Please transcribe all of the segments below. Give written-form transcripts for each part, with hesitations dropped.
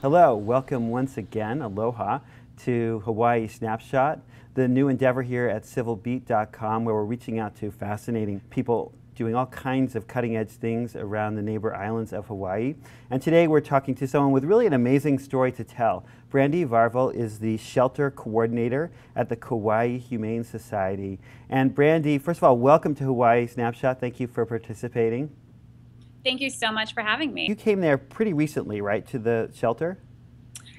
Hello, welcome once again, aloha, to Hawaii Snapshot, the new endeavor here at civilbeat.com, where we're reaching out to fascinating people doing all kinds of cutting-edge things around the neighbor islands of Hawaii. And today we're talking to someone with really an amazing story to tell. Brandy Varvel is the shelter coordinator at the Kauai Humane Society. And Brandy, first of all, welcome to Hawaii Snapshot. Thank you for participating. Thank you so much for having me. You came there pretty recently, right, to the shelter?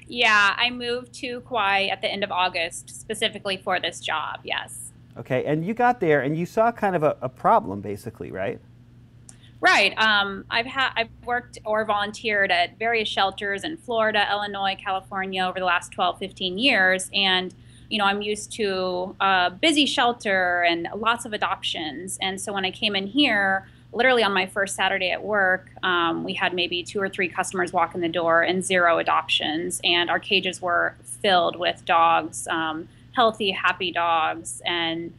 Yeah, I moved to Kauai at the end of August specifically for this job, yes. Okay, and you got there and you saw kind of a problem, basically, right? Right. I've worked or volunteered at various shelters in Florida, Illinois, California over the last 12, 15 years. And, I'm used to a busy shelter and lots of adoptions. And so when I came in here, literally on my first Saturday at work, we had maybe 2 or 3 customers walk in the door and 0 adoptions. And our cages were filled with dogs, healthy, happy dogs, and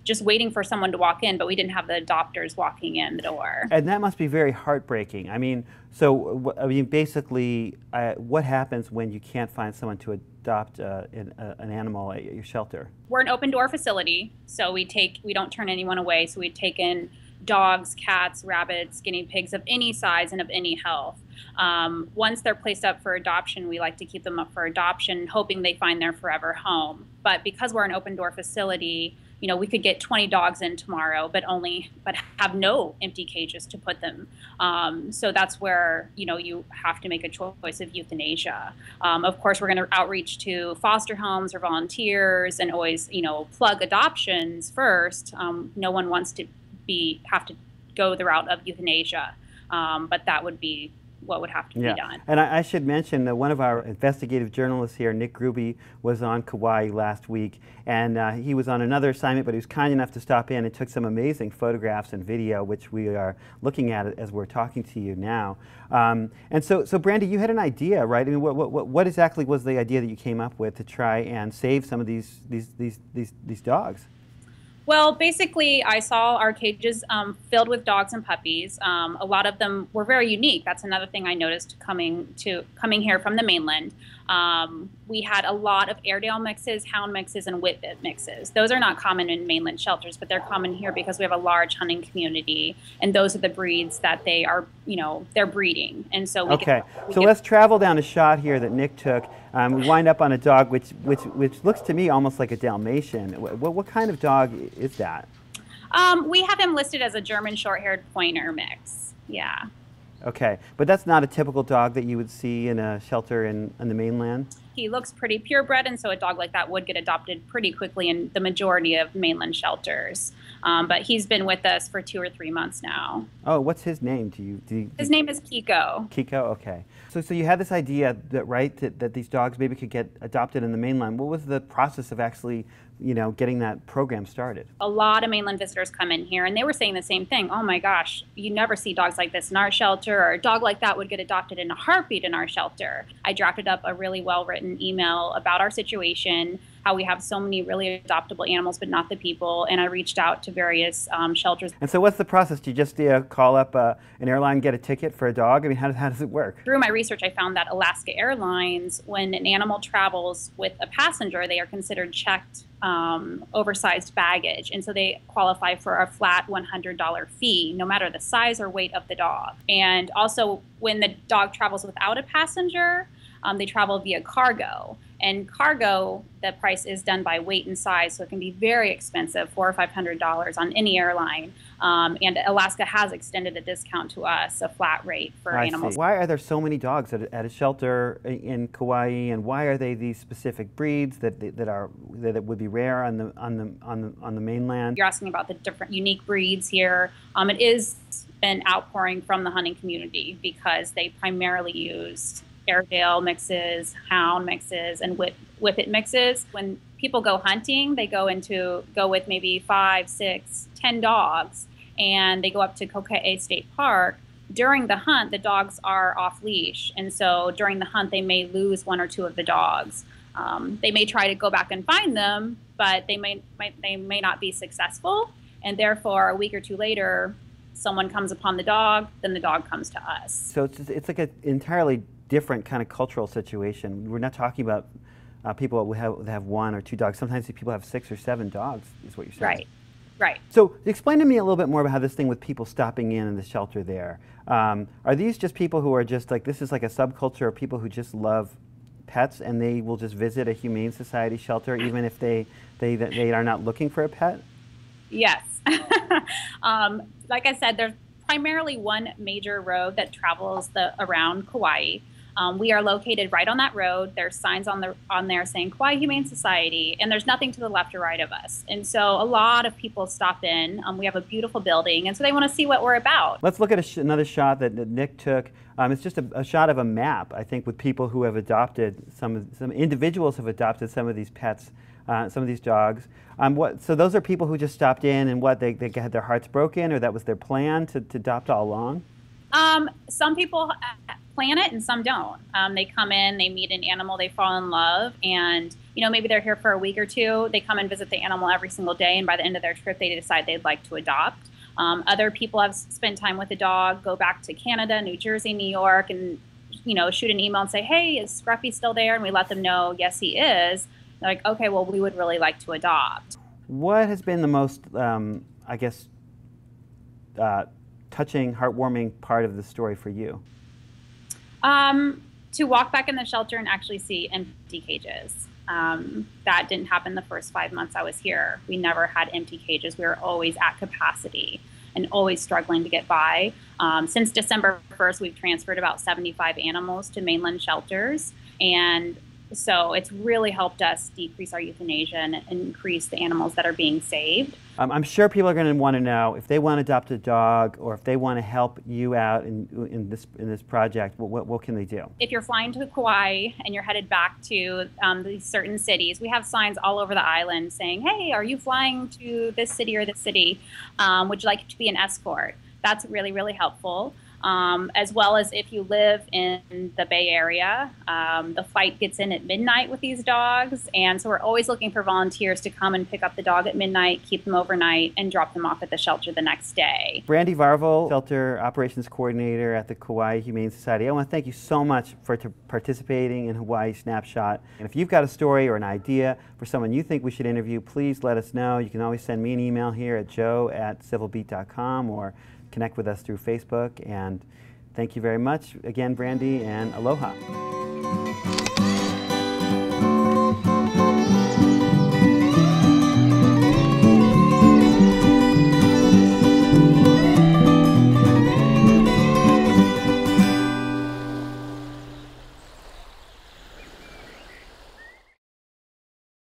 just waiting for someone to walk in, but we didn't have the adopters walking in the door. And that must be very heartbreaking. I mean, basically, what happens when you can't find someone to adopt an animal at your shelter? We're an open door facility, so we don't turn anyone away. So we take in dogs, cats, rabbits, guinea pigs of any size and of any health. Once they're placed up for adoption, we like to keep them up for adoption, hoping they find their forever home. But because we're an open door facility, we could get 20 dogs in tomorrow, but have no empty cages to put them. So that's where, you have to make a choice of euthanasia. Of course, we're going to outreach to foster homes or volunteers and always, plug adoptions first. No one wants to have to go the route of euthanasia, but that would be what would have to be done. And I should mention that one of our investigative journalists here, Nick Gruby, was on Kauai last week, and he was on another assignment, but he was kind enough to stop in and took some amazing photographs and video, which we are looking at as we're talking to you now. And so Brandy, you had an idea, right? I mean, what exactly was the idea that you came up with to try and save some of these dogs? Well, basically, I saw our cages filled with dogs and puppies. A lot of them were very unique. That's another thing I noticed coming here from the mainland. We had a lot of Airedale mixes, Hound mixes, and Whippet mixes. Those are not common in mainland shelters, but they're common here because we have a large hunting community, and those are the breeds that they are, they're breeding. And so let's travel down a shot here that Nick took. We wind up on a dog which looks to me almost like a Dalmatian. What kind of dog is that? We have him listed as a German short-haired pointer mix. Yeah. Okay, but that's not a typical dog that you would see in a shelter in the mainland? He looks pretty purebred, and so a dog like that would get adopted pretty quickly in the majority of mainland shelters. But he's been with us for 2 or 3 months now. Oh, what's his name? His name is Kiko. Kiko, okay. So you had this idea that these dogs maybe could get adopted in the mainland. What was the process of actually getting that program started? A lot of mainland visitors come in here, and they were saying the same thing. Oh my gosh, you never see dogs like this in our shelter, or a dog like that would get adopted in a heartbeat in our shelter. I drafted up a really well-written email about our situation, how we have so many really adoptable animals, but not the people, and I reached out to various shelters. And so what's the process? Do you just call up an airline, get a ticket for a dog? I mean, how does it work? Through my research, I found that Alaska Airlines, when an animal travels with a passenger, they are considered checked oversized baggage, and so they qualify for a flat $100 fee no matter the size or weight of the dog. And also, when the dog travels without a passenger, they travel via cargo. And cargo, the price is done by weight and size, so it can be very expensive, $400 or $500 on any airline. And Alaska has extended a discount to us, a flat rate for animals. See. Why are there so many dogs at a shelter in Kauai, and why are they these specific breeds that would be rare on the mainland? You're asking about the different unique breeds here. It is an outpouring from the hunting community because they primarily use Airedale mixes, Hound mixes, and Whippet mixes. When people go hunting, they go with maybe 5, 6, 10 dogs, and they go up to Kauai State Park. During the hunt, the dogs are off leash, and so during the hunt, they may lose 1 or 2 of the dogs. They may try to go back and find them, but they may not be successful, and therefore a week or 2 later, someone comes upon the dog, then the dog comes to us. So it's like an entirely different kind of cultural situation. We're not talking about people who have 1 or 2 dogs. Sometimes people have 6 or 7 dogs, is what you're saying. Right. Right. So explain to me a little bit more about how this thing with people stopping in the shelter there. Are these just people who are just like, this is like a subculture of people who just love pets and they will just visit a Humane Society shelter even if they are not looking for a pet? Yes. Like I said, there's primarily one major road that travels around Kauai. We are located right on that road. There's signs on there saying Kauai Humane Society, and there's nothing to the left or right of us. And so a lot of people stop in. We have a beautiful building, and so they want to see what we're about. Let's look at another shot that Nick took. It's just a shot of a map, I think, with people who have adopted some individuals have adopted some of these pets, some of these dogs. So those are people who just stopped in, and what they had their hearts broken, or that was their plan to adopt all along. Some people plan it and some don't. They come in, they meet an animal, they fall in love, and maybe they're here for a week or 2. They come and visit the animal every single day, and by the end of their trip, they decide they'd like to adopt. Other people have spent time with the dog, go back to Canada, New Jersey, New York, and shoot an email and say, "Hey, is Scruffy still there?" And we let them know, yes, he is. They're like, "Okay, well, we would really like to adopt." What has been the most, I guess, touching, heartwarming part of the story for you? To walk back in the shelter and actually see empty cages. That didn't happen the first 5 months I was here. We never had empty cages. We were always at capacity and always struggling to get by. Since December 1st, we've transferred about 75 animals to mainland shelters. And so it's really helped us decrease our euthanasia and increase the animals that are being saved. I'm sure people are going to want to know if they want to adopt a dog or if they want to help you out in this project. What can they do? If you're flying to Kauai and you're headed back to these certain cities, we have signs all over the island saying, "Hey, are you flying to this city or this city? Would you like to be an escort?" That's really, really helpful. As well as if you live in the Bay Area, the flight gets in at midnight with these dogs, and so we're always looking for volunteers to come and pick up the dog at midnight, keep them overnight, and drop them off at the shelter the next day. Brandy Varvel, Shelter Operations Coordinator at the Kauai Humane Society, I want to thank you so much for participating in Hawaii Snapshot. And if you've got a story or an idea for someone you think we should interview, please let us know. You can always send me an email here at joe@civilbeat.com or connect with us through Facebook. And thank you very much again, Brandy, and aloha.